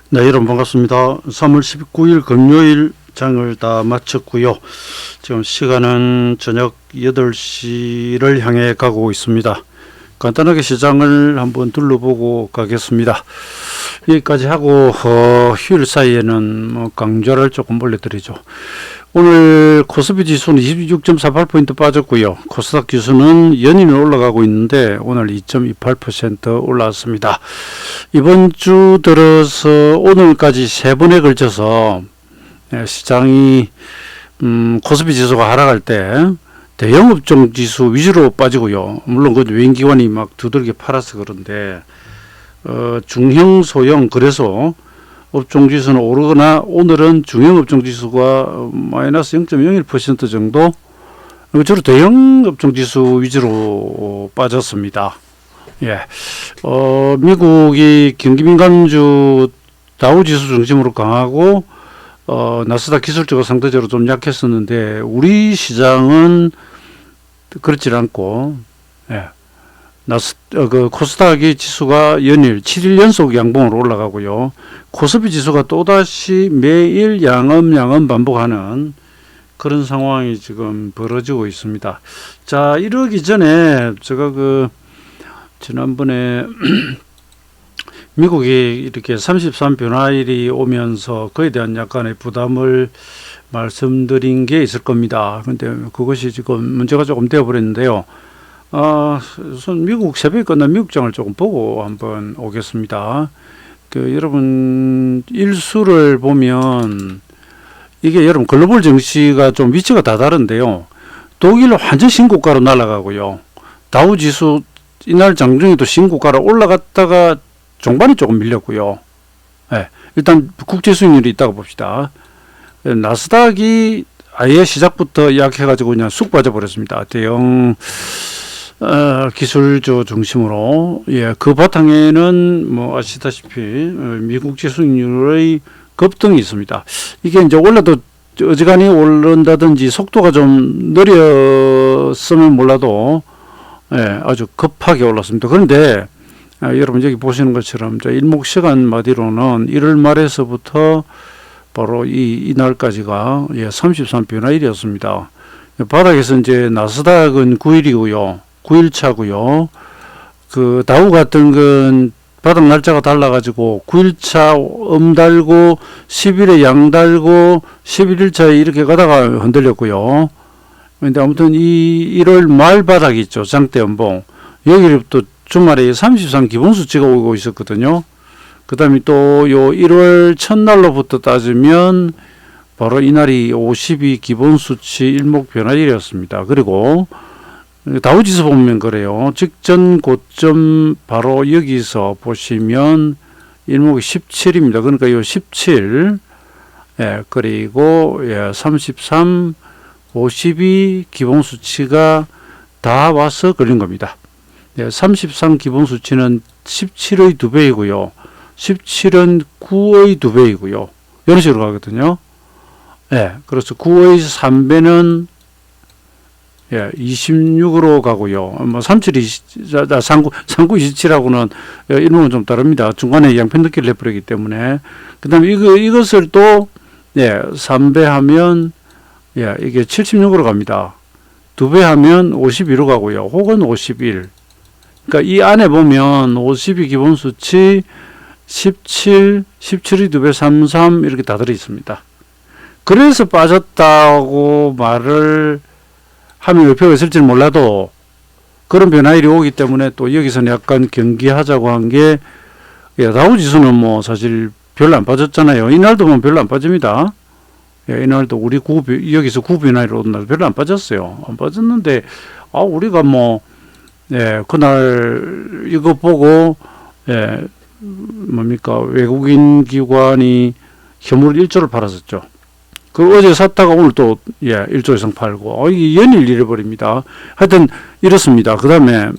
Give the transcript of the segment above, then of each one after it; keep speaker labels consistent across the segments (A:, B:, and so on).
A: 네, 여러분 반갑습니다. 3월 19일 금요일 장을 다 마쳤고요. 지금 시간은 저녁 8시를 향해 가고 있습니다. 간단하게 시장을 한번 둘러보고 가겠습니다. 여기까지 하고 휴일 사이에는 강좌를 조금 올려드리죠. 오늘 코스피 지수는 26.48포인트 빠졌고요. 코스닥 지수는 연이는 올라가고 있는데 오늘 2.28% 올라왔습니다. 이번 주 들어서 오늘까지 3번에 걸쳐서 시장이 코스피 지수가 하락할 때 대형업종 지수 위주로 빠지고요. 물론 그 외인기관이 막 두들겨 팔아서 그런데 중형, 소형 그래서 업종지수는 오르거나 오늘은 중형업종지수가 마이너스 0.01% 정도 주로 대형 업종지수 위주로 빠졌습니다. 예, 미국이 경기민감주 다우지수 중심으로 강하고 나스닥 기술적으로 상대적으로 좀 약했었는데 우리 시장은 그렇지 않고 예. 코스닥의 지수가 연일 7일 연속 양봉으로 올라가고요. 코스피 지수가 또다시 매일 양음 반복하는 그런 상황이 지금 벌어지고 있습니다. 자, 이러기 전에 제가 지난번에 미국이 이렇게 33 변화일이 오면서 그에 대한 약간의 부담을 말씀드린 게 있을 겁니다. 근데 그것이 지금 문제가 조금 되어버렸는데요. 우선 미국 새벽에 끝난 미국장을 조금 보고 한번 오겠습니다. 여러분 일수를 보면 이게 여러분 글로벌 증시가 좀 위치가 다 다른데요. 독일은 완전 신고가로 날아가고요. 다우지수 이날 장중에도 신고가로 올라갔다가 종반이 조금 밀렸고요. 네, 일단 국제 수익률이 있다고 봅시다. 나스닥이 아예 시작부터 약해가지고 그냥 쑥 빠져버렸습니다. 대형 기술주 중심으로. 예, 그 바탕에는 아시다시피 미국 지수율의 급등이 있습니다. 이게 이제 원래도 어지간히 오른다든지 속도가 좀 느렸으면 몰라도 예, 아주 급하게 올랐습니다. 그런데 여러분 여기 보시는 것처럼 일목시간 마디로는 1월 말에서부터 바로 이날까지가 33 변화일이었습니다. 바닥에서 이제 나스닥은 9일이고요. 9일차고요. 그 다우 같은 건 바닥 날짜가 달라가지고 9일차 달고 10일에 양 달고 11일차에 이렇게 가다가 흔들렸고요. 근데 아무튼 이 1월 말 바닥이 있죠. 장대 연봉. 여기부터 주말에 33 기본수치가 오고 있었거든요. 그 다음에 또 요 1월 첫날로부터 따지면 바로 이날이 52 기본수치 일목 변화일이었습니다. 그리고 다우지수 보면 그래요. 직전 고점 바로 여기서 보시면 일목이 17입니다. 그러니까 요 17, 예, 그리고 33, 52 기본수치가 다 와서 걸린 겁니다. 33 기본수치는 17의 2배이고요. 17은 9의 2배이고요. 이런 식으로 가거든요. 예, 그래서 9의 3배는 26으로 가고요. 39, 27하고는 이름은 좀 다릅니다. 중간에 양편 느끼를 해버리기 때문에. 그 다음에 이것을 또, 3배 하면, 이게 76으로 갑니다. 2배 하면 52로 가고요. 혹은 51. 그러니까 이 안에 보면 52 기본수치, 17, 17이 2배, 33 이렇게 다 들어있습니다. 그래서 빠졌다고 말을 하면 의표가 있을지 몰라도 그런 변화일이 오기 때문에 또 여기서는 약간 경계하자고 한 게 다우지수는 사실 별로 안 빠졌잖아요. 이날도 보면 별로 안 빠집니다. 이날도 우리 여기서 9변화일이 오는 날 별로 안 빠졌어요. 안 빠졌는데 우리가 그날 이거 보고 외국인 기관이 현물 1조를 팔았었죠. 어제 샀다가 오늘 또 1조 이상 팔고 이게 연일 잃어버립니다. 하여튼 이렇습니다. 그 다음에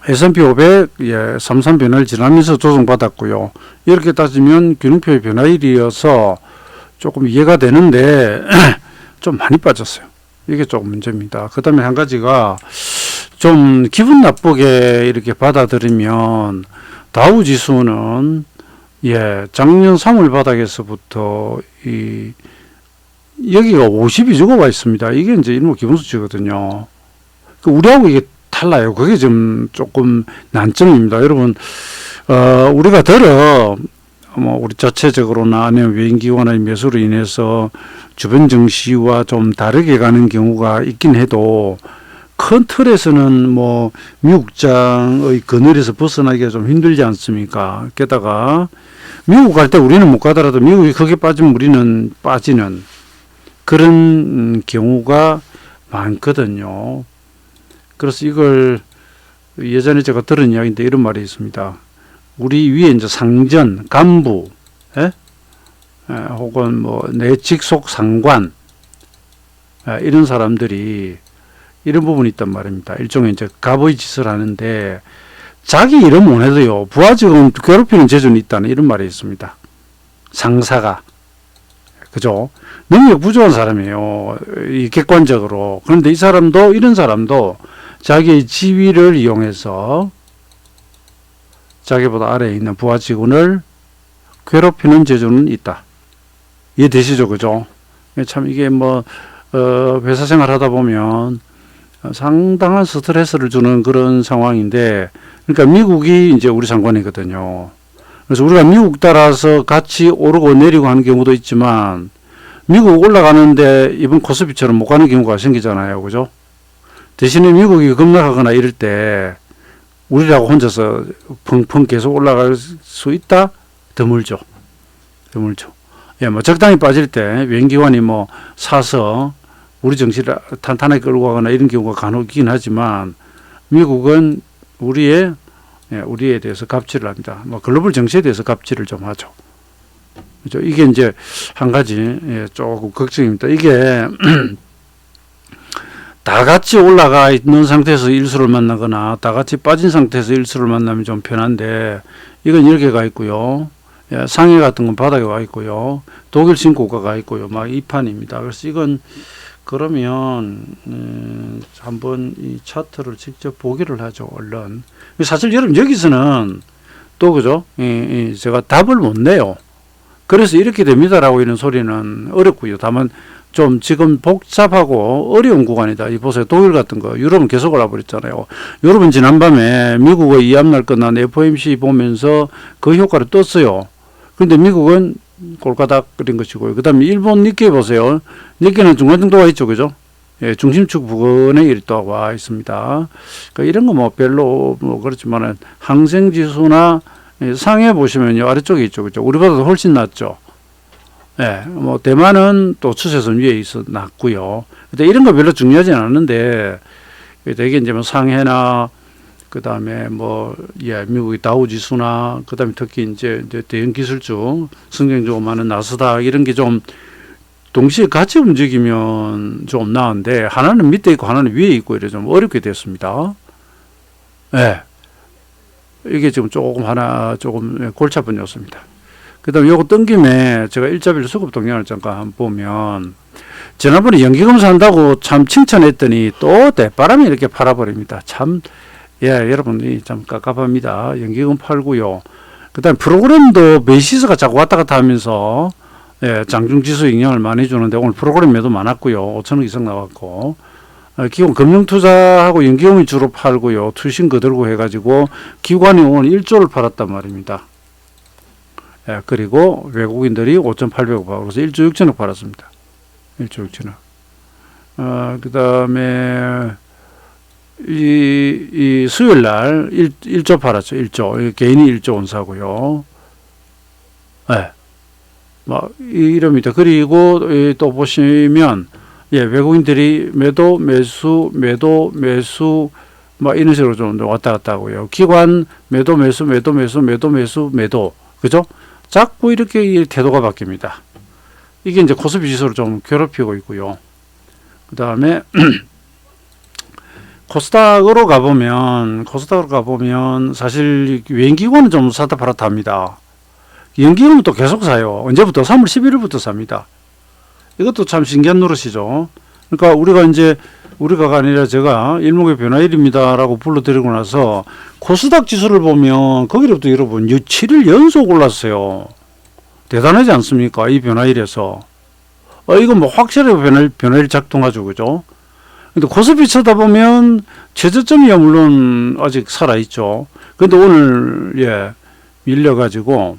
A: S&P 500 33 변화일 지나면서 조정받았고요. 이렇게 따지면 균형표의 변화일이어서 조금 이해가 되는데 좀 많이 빠졌어요. 이게 조금 문제입니다. 그 다음에 한 가지가 좀 기분 나쁘게 이렇게 받아들이면 다우 지수는 예, 작년 3월 바닥에서부터 여기가 50이 죽어와 있습니다. 이게 이제 일목 기본수치거든요. 우리하고 이게 달라요. 그게 좀 조금 난점입니다. 여러분, 우리가 우리 자체적으로나 아니면 외인기관의 매수로 인해서 주변 증시와 좀 다르게 가는 경우가 있긴 해도 큰 틀에서는 뭐 미국장의 그늘에서 벗어나기가 좀 힘들지 않습니까? 게다가 미국 갈 때 우리는 못 가더라도 미국이 크게 빠지면 우리는 빠지는 그런 경우가 많거든요. 그래서 이걸 예전에 제가 들은 이야기인데 이런 말이 있습니다. 우리 위에 이제 상전, 간부, 혹은 뭐 내 직속 상관, 이런 사람들이 이런 부분이 있단 말입니다. 일종의 이제 갑의 짓을 하는데 자기 이름 못 해도요, 부하 직원 괴롭히는 재주는 있다는 이런 말이 있습니다. 상사가. 그죠? 능력 부족한 사람이에요. 이 객관적으로. 그런데 이런 사람도 자기의 지위를 이용해서 자기보다 아래에 있는 부하 직원을 괴롭히는 재주는 있다. 이해되시죠? 그죠? 참 이게 회사 생활 하다 보면 상당한 스트레스를 주는 그런 상황인데, 그러니까 미국이 이제 우리 상관이거든요. 그래서 우리가 미국 따라서 같이 오르고 내리고 하는 경우도 있지만, 미국 올라가는데 이번 코스피처럼 못 가는 경우가 생기잖아요. 그죠? 대신에 미국이 급락하거나 이럴 때, 우리라고 혼자서 펑펑 계속 올라갈 수 있다? 드물죠. 예, 적당히 빠질 때, 외인기관이 사서, 우리 정치를 탄탄하게 끌고 가거나 이런 경우가 간혹 있긴 하지만 미국은 우리에 대해서 갑질을 합니다. 글로벌 정치에 대해서 갑질을 좀 하죠. 그죠? 이게 이제 한 가지 조금 걱정입니다. 이게 다 같이 올라가 있는 상태에서 일수를 만나거나 다 같이 빠진 상태에서 일수를 만나면 좀 편한데 이건 이렇게 가 있고요. 상해 같은 건 바닥에 와 있고요. 독일 신고가 가 있고요. 이 판입니다. 그래서 이건 그러면 한번 이 차트를 직접 보기를 하죠. 얼른. 사실 여러분 여기서는 또 그죠? 제가 답을 못 내요. 그래서 이렇게 됩니다라고 이런 소리는 어렵고요. 다만 좀 지금 복잡하고 어려운 구간이다. 이 보세요. 독일 같은 거. 유럽은 계속 올라버렸잖아요. 유럽은 지난밤에 미국의 이합날 끝난 FOMC 보면서 그 효과를 떴어요. 그런데 미국은 꼴가닥 그린 것이고요. 그 다음에 일본 니케이 보세요. 니케이는 중간 정도가 있죠. 그죠? 예, 중심축 부근에 일도 와 있습니다. 그러니까 이런 거 별로 그렇지만은 항생지수나 상해 보시면요. 아래쪽에 있죠. 그죠? 우리보다도 훨씬 낫죠. 예, 대만은 또 추세선 위에 있어 낫고요. 근데 이런 거 별로 중요하진 않은데 되게 이제 상해나 그 다음에 미국의 다우지수나, 그 다음에 특히 이제 대형 기술주, 성장주가 많은 나스닥, 이런 게 좀 동시에 같이 움직이면 좀 나은데, 하나는 밑에 있고 하나는 위에 있고 이래 좀 어렵게 됐습니다. 예. 이게 지금 조금 골치 아픈 요소입니다. 그 다음에 요거 뜬 김에 제가 일자별로 수급 동향을 잠깐 보면, 지난번에 연기검사 한다고 참 칭찬했더니 또 대바람이 이렇게 팔아버립니다. 여러분이 참 깝깝합니다. 연기금 팔고요. 그 다음에 프로그램도 베이시스가 자꾸 왔다 갔다 하면서, 장중지수 영향을 많이 주는데 오늘 프로그램 매도 많았고요. 5천억 이상 나왔고, 기본 금융투자하고 연기금이 주로 팔고요. 투신 거들고 해가지고 기관이 오늘 1조를 팔았단 말입니다. 그리고 외국인들이 5,800억 팔고, 그래서 1조 6천억 팔았습니다. 1조 6천억. 그 다음에, 이 수요일 날 1조 팔았죠. 1조. 개인이 1조 원 사고요. 이럽니다. 그리고 또 보시면, 외국인들이 매도, 매수, 이런 식으로 좀 왔다 갔다 하고요. 기관 매도, 매수. 그죠? 자꾸 이렇게 태도가 바뀝니다. 이게 이제 코스피 지수를 좀 괴롭히고 있고요. 그 다음에, 코스닥으로 가보면 사실 외인기관은 좀 사다 팔았다 합니다. 연기금은 또 계속 사요. 언제부터? 3월 11일부터 삽니다. 이것도 참 신기한 노릇이죠. 그러니까 우리가 이제 우리가 아니라 제가 일목의 변화일입니다라고 불러드리고 나서 코스닥 지수를 보면 거기로부터 여러분 7일 연속 올랐어요. 대단하지 않습니까? 이 변화일에서. 이건 뭐 확실하게 변화일 작동하죠. 그죠? 근데 코스피 쳐다보면 최저점이야 물론 아직 살아있죠. 근데 오늘, 예, 밀려가지고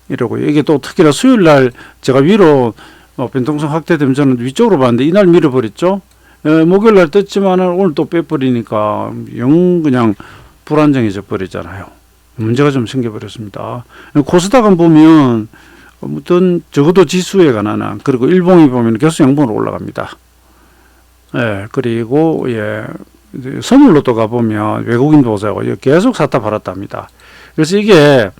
A: 이러고, 이게 또 특히나 수요일 날 제가 위로 변동성 확대되면 저는 위쪽으로 봤는데 이날 밀어버렸죠. 목요일 날 떴지만 오늘 또 빼버리니까 영 그냥 불안정해져 버리잖아요. 문제가 좀 생겨버렸습니다. 코스닥은 보면 아무튼 적어도 지수에 관한 한, 그리고 일봉이 보면 계속 양봉으로 올라갑니다. 예, 그리고 예, 선물로 또 가보면 외국인 보세요. 계속 샀다 팔았다 합니다. 그래서 이걸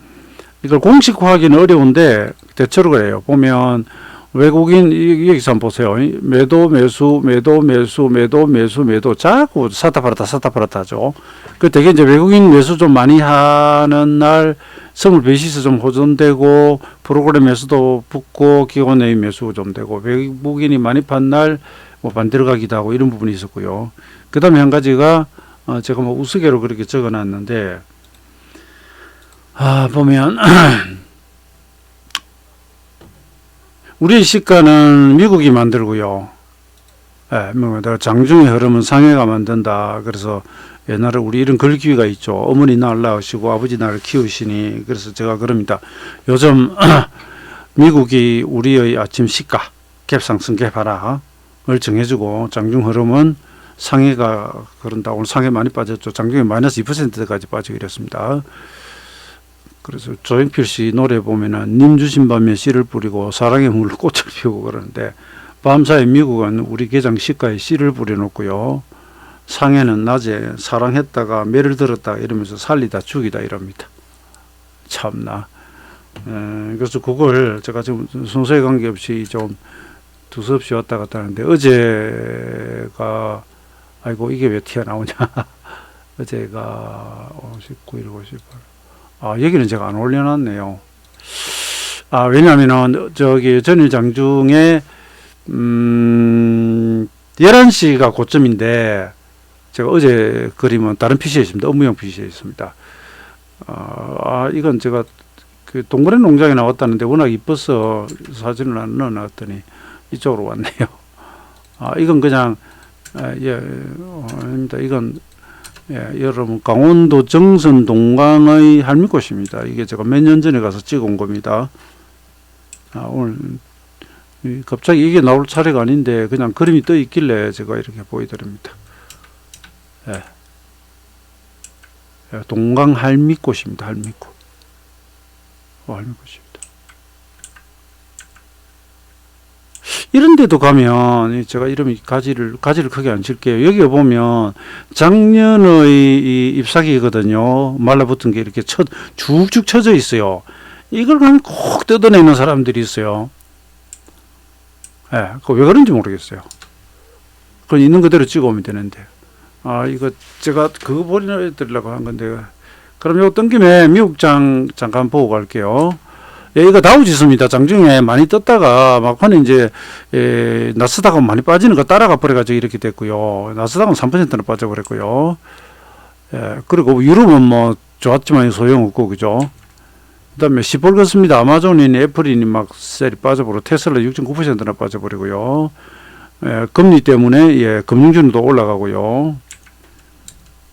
A: 공식화하기는 어려운데 대체로 그래요. 보면 외국인 여기서 한번 보세요. 매도 매수 매도 매수 매도 매수 매도 자꾸 샀다 팔았다 하죠. 그 되게 이제 외국인 매수 좀 많이 하는 날 선물 베이시스 좀 호전되고 프로그램에서도 붙고 기관의 매수 좀 되고 외국인이 많이 판 날 뭐 반대로 가기도 하고 이런 부분이 있었고요. 그 다음에 한 가지가 제가 뭐 우스개로 그렇게 적어놨는데 보면 우리의 시가는 미국이 만들고요. 예, 장중의 흐름은 상해가 만든다. 그래서 옛날에 우리 이런 글귀가 있죠. 어머니 날 낳으시고 아버지 날 키우시니. 그래서 제가 그럽니다. 요즘 미국이 우리의 아침 시가 갭상승 갭하락을 정해주고 장중 흐름은 상해가 그런다. 오늘 상해 많이 빠졌죠. 장중에 마이너스 2%까지 빠지고 이랬습니다. 그래서 조용필 씨 노래 보면은 님 주신 밤에 씨를 뿌리고 사랑의 물로 꽃을 피우고 그러는데 밤사이 미국은 우리 개장 시가에 씨를 뿌려놓고요. 상해는 낮에 사랑했다가 매를 들었다가 이러면서 살리다 죽이다 이럽니다. 참나. 그래서 그걸 제가 지금 순서에 관계없이 좀 두서없이 왔다 갔다 하는데 어제가 아이고 이게 왜 튀어나오냐. 어제가 19일 58. 여기는 제가 안 올려놨네요. 왜냐면은 저기 전일 장중에 11시가 고점인데 제가 어제 그림은 다른 PC에 있습니다. 업무용 PC에 있습니다. 이건 제가 그 동그래 농장에 나왔다는데 워낙 이뻐서 사진을 안 넣어놨더니 이쪽으로 왔네요. 이건 그냥 아닙니다. 이건 여러분 강원도 정선 동강의 할미꽃입니다. 이게 제가 몇 년 전에 가서 찍어온 겁니다. 오늘 갑자기 이게 나올 차례가 아닌데 그냥 그림이 떠 있길래 제가 이렇게 보여드립니다. 동강 할미꽃입니다. 할미꽃. 할미꽃입니다. 이런 데도 가면 제가 이름이 가지를 크게 안 칠게요. 여기 보면 작년의 이 잎사귀거든요. 말라붙은 게 이렇게 쭉쭉 쳐져 있어요. 이걸 가면 꼭 뜯어내는 사람들이 있어요. 그거 왜 그런지 모르겠어요. 그건 있는 그대로 찍어오면 되는데. 이거 제가 그거 보여드리려고 한 건데. 그럼 요 뜬 김에 미국장 잠깐 보고 갈게요. 이거 다우지수입니다. 장중에 많이 떴다가 막판에 이제 나스닥은 많이 빠지는 거 따라가 버려가지고 이렇게 됐고요. 나스닥은 3%나 빠져버렸고요. 그리고 유럽은 뭐 좋았지만 소용없고 그죠. 그다음에 시뻘겋습니다. 아마존이니 애플이니 막 셀이 빠져버리고 테슬라 6.9%나 빠져버리고요. 금리 때문에 금융주도 올라가고요.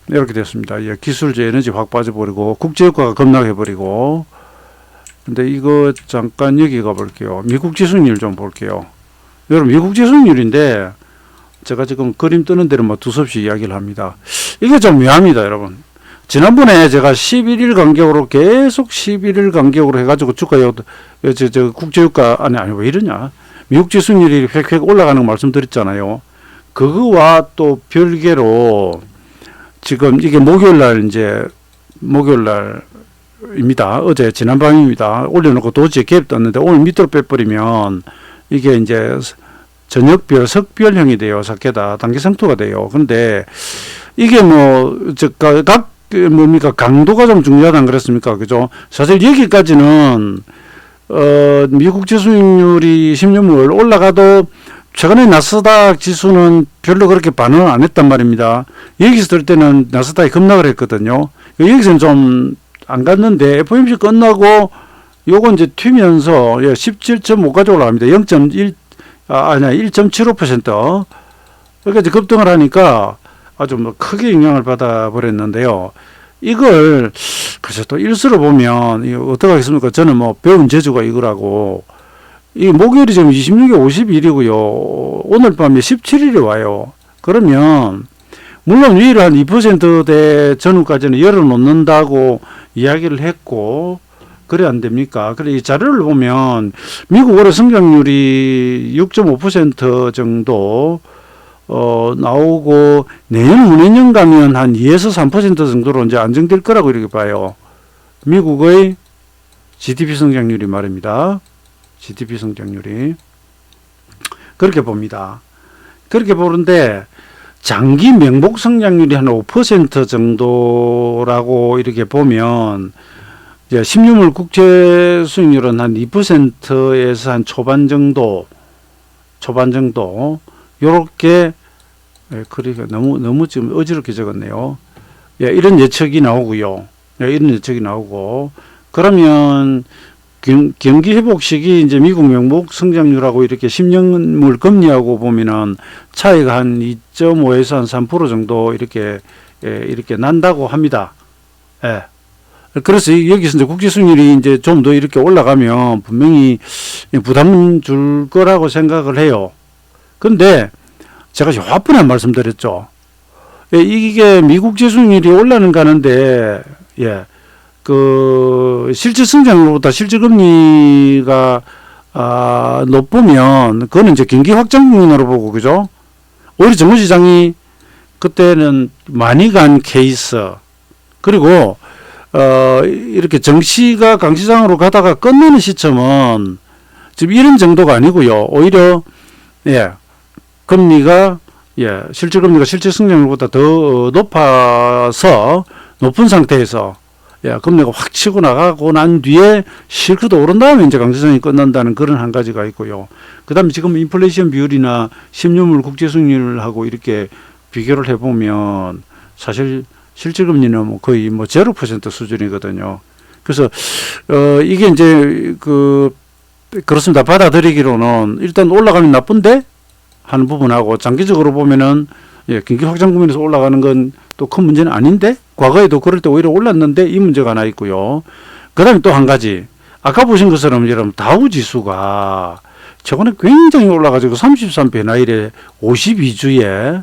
A: 이렇게 됐습니다. 기술주 에너지 확 빠져버리고 국제유가가 급락해버리고. 근데 이거 잠깐 여기 가볼게요. 미국 지수율 좀 볼게요. 여러분 미국 지수율인데 제가 지금 그림 뜨는 대로 뭐 두서없이 이야기를 합니다. 이게 좀 묘합니다, 여러분. 지난번에 제가 11일 간격으로 계속 11일 간격으로 해가지고 주가요, 국제유가 아니 왜 이러냐? 미국 지수율이 획획 올라가는 거 말씀드렸잖아요. 그거와 또 별개로 지금 이게 목요일날입니다. 어제 지난밤입니다. 올려놓고 도저히 갭 떴는데 오늘 밑으로 빼버리면 이게 이제 저녁별 석별형이 돼요. 사케다 단기 상투가 돼요. 근데 이게 뭡니까 강도가 좀 중요하다는 그랬습니까? 그죠? 사실 여기까지는 미국 지수율이 10년물 올라가도 최근에 나스닥 지수는 별로 그렇게 반응을 안 했단 말입니다. 여기서 들 때는 나스닥이 급락을 했거든요. 여기서는 좀 안 갔는데 FOMC 끝나고 요거 이제 튀면서 17.5까지 올라갑니다. 1.75%. 그러니까 이제 급등을 하니까 아주 뭐 크게 영향을 받아 버렸는데요. 이걸 그래서 또 일수로 보면 이거 어떻게 하겠습니까? 저는 뭐 배운 재주가 이거라고. 이 목요일이 지금 26일 50일이고요. 오늘 밤에 17일이 와요. 그러면 물론 위로 한 2%대 전후까지는 열어놓는다고 이야기를 했고 그래 안 됩니까? 그래 이 자료를 보면 미국 올해 성장률이 6.5% 정도 나오고 내년 가면 한 2에서 3% 정도로 이제 안정될 거라고 이렇게 봐요. 미국의 GDP 성장률이 말입니다. GDP 성장률이 그렇게 봅니다. 그렇게 보는데 장기 명목 성장률이 한 5% 정도라고 이렇게 보면 이제 10년물 국채 수익률은 한 2%에서 한 초반 정도 요렇게 그러니까 너무 지금 어지럽게 적었네요. 예, 이런 예측이 나오고요. 예, 이런 예측이 나오고 그러면 경기 회복 시기 이제 미국 명목 성장률하고 이렇게 10년물 금리하고 보면은 차이가 한 2.5에서 한 3% 정도 이렇게 난다고 합니다. 예. 그래서 여기서 이제 국제 수익률이 이제 좀 더 이렇게 올라가면 분명히 부담 줄 거라고 생각을 해요. 근데 제가 요 앞번에 말씀드렸죠. 예, 이게 미국 재수익률이 올라는 가는데 예. 그 실질 성장률보다 실질 금리가 높으면 그거는 이제 경기 확장 국면으로 보고 그죠? 오히려 정부시장이 그때는 많이 간 케이스 그리고 이렇게 정시가 강시장으로 가다가 끝나는 시점은 지금 이런 정도가 아니고요. 오히려 예 금리가 예 실질 금리가 실질 성장률보다 더 높아서 높은 상태에서 야, 금리가 확 치고 나가고 난 뒤에 실컷 오른 다음에 이제 강세장이 끝난다는 그런 한 가지가 있고요. 그 다음에 지금 인플레이션 비율이나 10년물 국제수익률하고 이렇게 비교를 해보면 사실 실질금리는 뭐 거의 뭐 0% 수준이거든요. 그래서, 이게 이제 그렇습니다. 받아들이기로는 일단 올라가면 나쁜데? 하는 부분하고 장기적으로 보면은 예, 경기 확장 국면에서 올라가는 건 또 큰 문제는 아닌데 과거에도 그럴 때 오히려 올랐는데 이 문제가 하나 있고요. 그 다음에 또 한 가지 아까 보신 것처럼 여러분 다우 지수가 최근에 굉장히 올라가지고 33 변화일에 52주에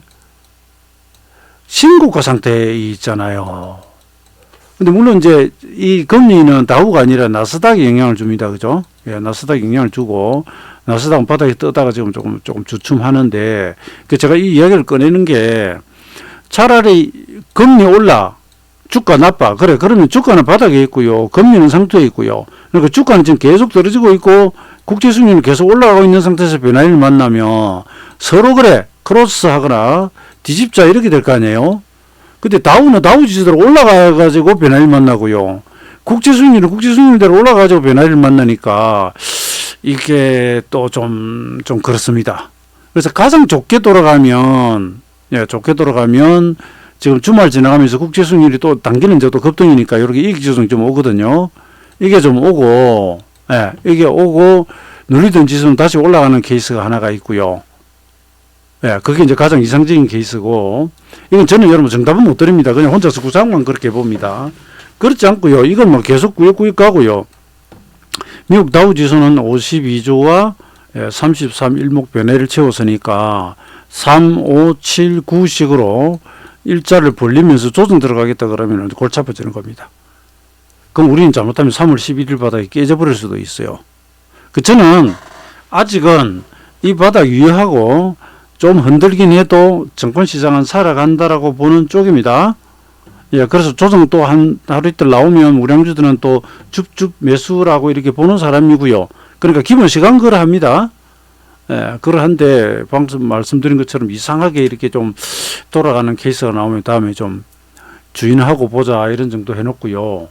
A: 신고가 상태에 있잖아요. 근데 물론 이제 이 금리는 다우가 아니라 나스닥에 영향을 줍니다. 그죠? 예, 나스닥에 영향을 주고 나스닥은 바닥에 뜨다가 지금 조금 주춤하는데 제가 이 이야기를 꺼내는 게 차라리 금리 올라 주가 나빠 그래 그러면 주가는 바닥에 있고요 금리는 상투에 있고요 그러니까 주가는 지금 계속 떨어지고 있고 국제 수익률이 계속 올라가고 있는 상태에서 변화를 만나면 서로 그래 크로스 하거나 뒤집자 이렇게 될 거 아니에요. 근데 다우는 다우 지수대로 올라가가지고 변화를 만나고요 국제 수익률은 국제 수익률대로 올라가가지고 변화를 만나니까 이게 또 좀 그렇습니다. 그래서 가장 좋게 돌아가면 지금 주말 지나가면서 국제 수익률이 또 당기는 이제 또 급등이니까 이렇게 이익 조정이 좀 오거든요. 이게 좀 오고, 예, 이게 오고 눌리던 지수는 다시 올라가는 케이스가 하나가 있고요. 예, 그게 이제 가장 이상적인 케이스고, 이건 저는 여러분 정답은 못 드립니다. 그냥 혼자서 구상만 그렇게 봅니다. 그렇지 않고요. 이건 뭐 계속 꾸역꾸역 가고요. 미국 다우 지수는 52조와 33 일목 변화를 채웠으니까 3, 5, 7, 9식으로 일자를 벌리면서 조정 들어가겠다 그러면 골치 아파지는 겁니다. 그럼 우리는 잘못하면 3월 11일 바닥이 깨져버릴 수도 있어요. 저는 아직은 이 바닥 유효하고 좀 흔들긴 해도 증권시장은 살아간다라고 보는 쪽입니다. 예, 그래서 조정 또 하루 이틀 나오면 우량주들은 또 줍줍 매수라고 이렇게 보는 사람이고요. 그러니까 기본 시간 거래합니다. 예, 그러한데 방금 말씀드린 것처럼 이상하게 이렇게 좀 돌아가는 케이스가 나오면 다음에 좀 주인하고 보자 이런 정도 해놓고요.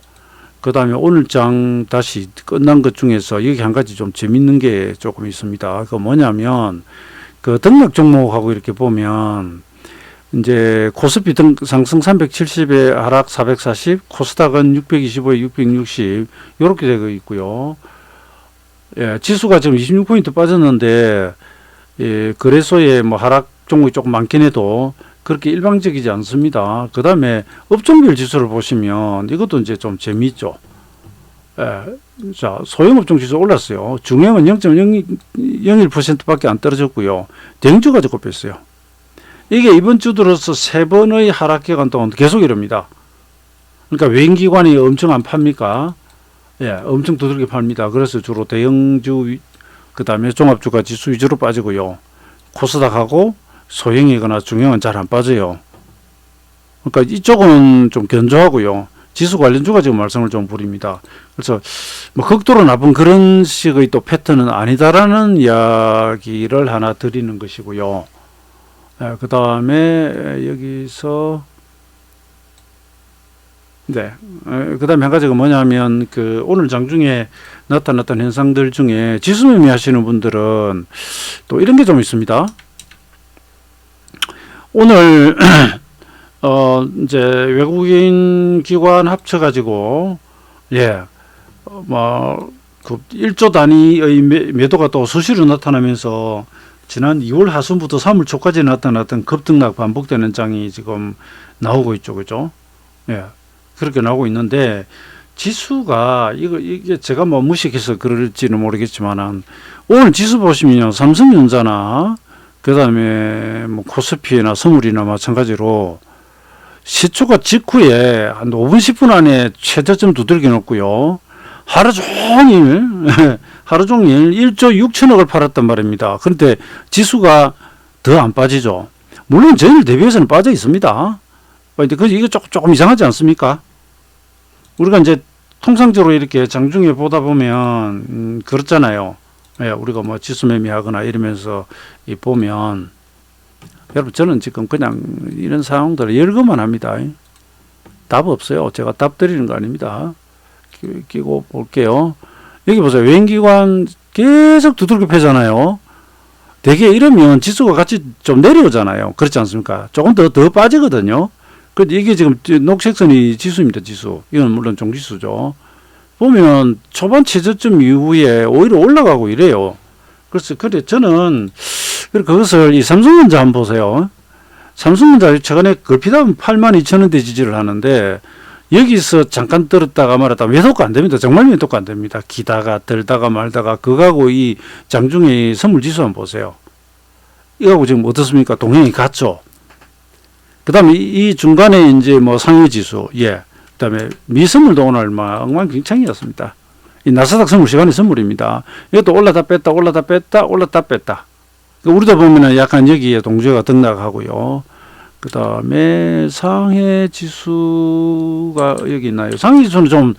A: 그 다음에 오늘 장 다시 끝난 것 중에서 여기 한 가지 좀 재밌는 게 조금 있습니다. 그 뭐냐면 그 등락 종목하고 이렇게 보면 이제 코스피 상승 370에 하락 440, 코스닥은 625에 660 이렇게 되고 있고요. 예, 지수가 지금 26포인트 빠졌는데 예, 거래소에 뭐 하락 종목이 조금 많긴 해도 그렇게 일방적이지 않습니다. 그 다음에 업종별 지수를 보시면 이것도 이제 좀 재미있죠. 예, 자, 소형업종 지수 올랐어요. 중형은 0.01%밖에 안 떨어졌고요. 대형주가 꼽혔어요. 이게 이번 주 들어서 3번의 하락 기간 동안 계속 이럽니다. 그러니까 외인기관이 엄청 안 팝니까? 예, 엄청 두들겨 팝니다. 그래서 주로 대형주, 그 다음에 종합주가 지수 위주로 빠지고요. 코스닥하고 소형이거나 중형은 잘 안 빠져요. 그러니까 이쪽은 좀 견조하고요. 지수 관련주가 지금 말썽을 좀 부립니다. 그래서 뭐 극도로 나쁜 그런 식의 또 패턴은 아니다라는 이야기를 하나 드리는 것이고요. 그 다음에 여기서 네, 그 다음에 한 가지가 뭐냐면 그 오늘 장중에 나타났던 현상들 중에 지수 매매하시는 분들은 또 이런 게 좀 있습니다. 오늘 이제 외국인 기관 합쳐가지고 예, 그 1조 단위의 매도가 또 수시로 나타나면서 지난 2월 하순부터 3월 초까지 나타났던 급등락 반복되는 장이 지금 나오고 있죠, 그죠? 예, 그렇게 나오고 있는데 지수가 이게 제가 뭐 무식해서 그럴지는 모르겠지만은 오늘 지수 보시면요, 삼성전자나 그 다음에 뭐 코스피나 서물이나 마찬가지로 시초가 직후에 한 5분 10분 안에 최저점 두들겨 놓고요. 하루 종일 1조 6천억을 팔았단 말입니다. 그런데 지수가 더 안 빠지죠. 물론 전일 대비해서는 빠져 있습니다. 근데 이거 조금 이상하지 않습니까? 우리가 이제 통상적으로 이렇게 장중에 보다 보면 그렇잖아요. 예, 우리가 뭐 지수 매매하거나 이러면서 보면 여러분 저는 지금 그냥 이런 상황들을 열거만 합니다. 답 없어요. 제가 답 드리는 거 아닙니다. 끼고 볼게요. 여기 보세요. 외인기관 계속 두들겨 패잖아요. 대개 이러면 지수가 같이 좀 내려오잖아요. 그렇지 않습니까? 조금 더 빠지거든요. 근데 이게 지금 녹색선이 지수입니다. 지수. 이건 물론 종지수죠. 보면 초반 최저점 이후에 오히려 올라가고 이래요. 그래서 저는 그것을 이 삼성전자 한번 보세요. 삼성전자 최근에 걸핏하면 82,000원대 지지를 하는데 여기서 잠깐 떨었다가 말았다 매도가 안 됩니다. 정말 매도가 안 됩니다. 기다가 들다가 말다가 그거하고 이 장중의 선물지수 한번 보세요. 이거하고 지금 어떻습니까? 동행이 같죠. 그 다음에 이 중간에 이제 뭐 상해지수, 예. 그 다음에 미선물도 오늘 막 엉망진창이었습니다. 이 나스닥 선물 시간의 선물입니다. 이것도 올랐다 뺐다, 올랐다 뺐다, 올랐다 뺐다. 우리도 보면은 약간 여기에 동주가 등락하고요. 그 다음에 상해 지수가 여기 있나요? 상해 지수는 좀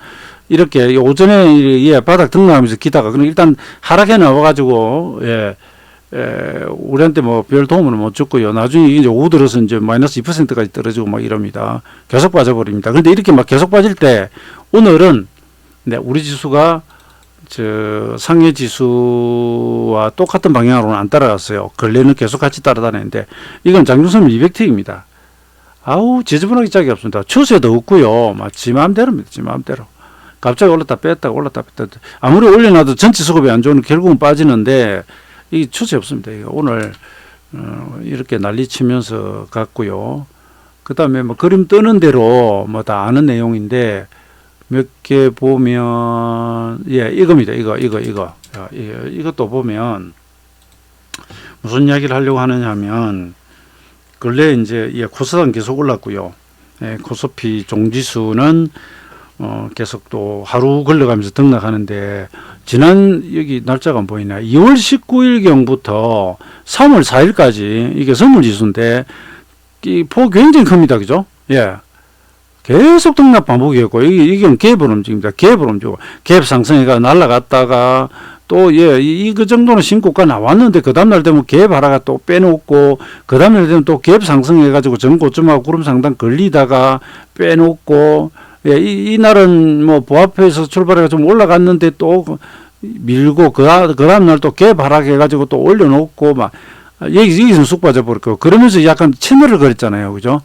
A: 이렇게 오전에 예, 바닥 등락하면서 기다가 그럼 일단 하락해 나와가지고 예, 우리한테 뭐 별 도움을 못 줬고요. 나중에 이제 오후 들어서 이제 마이너스 2%까지 떨어지고 막 이럽니다. 계속 빠져버립니다. 그런데 이렇게 막 계속 빠질 때 오늘은 네, 우리 지수가 상해 지수와 똑같은 방향으로는 안 따라갔어요. 근래는 계속 같이 따라다니는데 이건 장중선 200T입니다. 아우 지저분하기 짝이 없습니다. 추세도 없고요. 막 지 마음대로입니다. 지 마음대로. 갑자기 올랐다 뺐다 올랐다 뺐다. 아무리 올려놔도 전체 수급이 안 좋으면 결국은 빠지는데 이 추세 없습니다. 이거 오늘 이렇게 난리치면서 갔고요. 그 다음에 뭐 그림 뜨는 대로 뭐 다 아는 내용인데 몇 개 보면 예 이겁니다. 이것도 보면 무슨 이야기를 하려고 하느냐 하면 근래 이제 예, 코스닥은 계속 올랐고요. 예, 코스피 종지수는 계속 또 하루 걸려가면서 등락하는데 지난 여기 날짜가 안 보이나 2월 19일경부터 3월 4일까지 이게 선물지수인데 이 폭 굉장히 큽니다. 그죠? 예. 계속 등락 반복이었고, 이게 갭을 움직입니다. 갭을 움직이고, 갭 상승해가 날아갔다가, 또, 예, 그 정도는 신고가 나왔는데, 그 다음날 되면 갭 하나가 또 빼놓고, 그 다음날 되면 또 갭 상승해가지고 전고점하고 구름 상단 걸리다가 빼놓고, 예, 이날은 뭐 보합해서 출발해서 좀 올라갔는데 또 밀고, 그 다음날 또 갭 하락해가지고 또 올려놓고, 막, 여기서 쑥 빠져버릴 거고, 그러면서 약간 채널을 그렸잖아요. 그죠?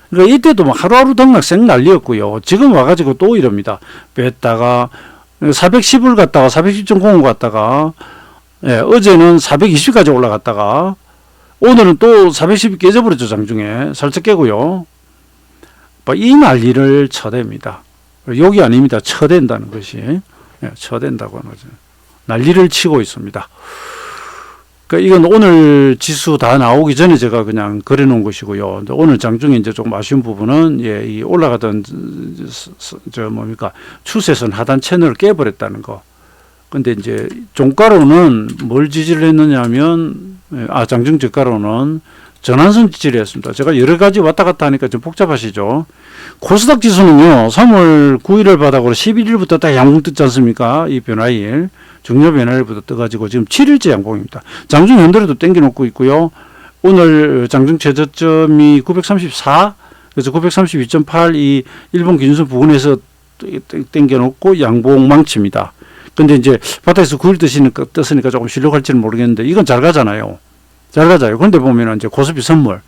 A: 그러니까 이때도 막 하루하루 등락 생 난리였고요. 지금 와가지고 또 이럽니다. 뺐다가 410을 갔다가 410.05 갔다가, 예, 어제는 420까지 올라갔다가 오늘은 또 410이 깨져버렸죠. 장중에 살짝 깨고요. 이 난리를 쳐댑니다. 욕이 아닙니다. 쳐댄다는 것이, 예, 쳐댄다고 하는 거죠. 난리를 치고 있습니다. 그러니까 이건 오늘 지수 다 나오기 전에 제가 그냥 그래 놓은 것이고요. 오늘 장중에 이제 조금 아쉬운 부분은, 예, 이 올라가던 추세선 하단 채널을 깨버렸다는 거. 근데 이제 종가로는 뭘 지지를 했느냐면, 장중 저가로는 전환선 지지를 했습니다. 제가 여러 가지 왔다 갔다 하니까 좀 복잡하시죠. 코스닥 지수는요, 3월 9일을 바닥으로 11일부터 딱 양봉 떴지 않습니까? 이 변화일, 중요 변화일부터 떠가지고 지금 7일째 양봉입니다. 장중 현대로도 땡겨놓고 있고요. 오늘 장중 최저점이 934, 그래서 932.8 이 일본 기준선 부근에서 땡겨놓고 양봉 망칩니다. 근데 이제 바닥에서 9일 떴으니까 조금 실력할지는 모르겠는데, 이건 잘 가잖아요. 잘 가잖아요. 근데 보면은 이제 코스피 선물.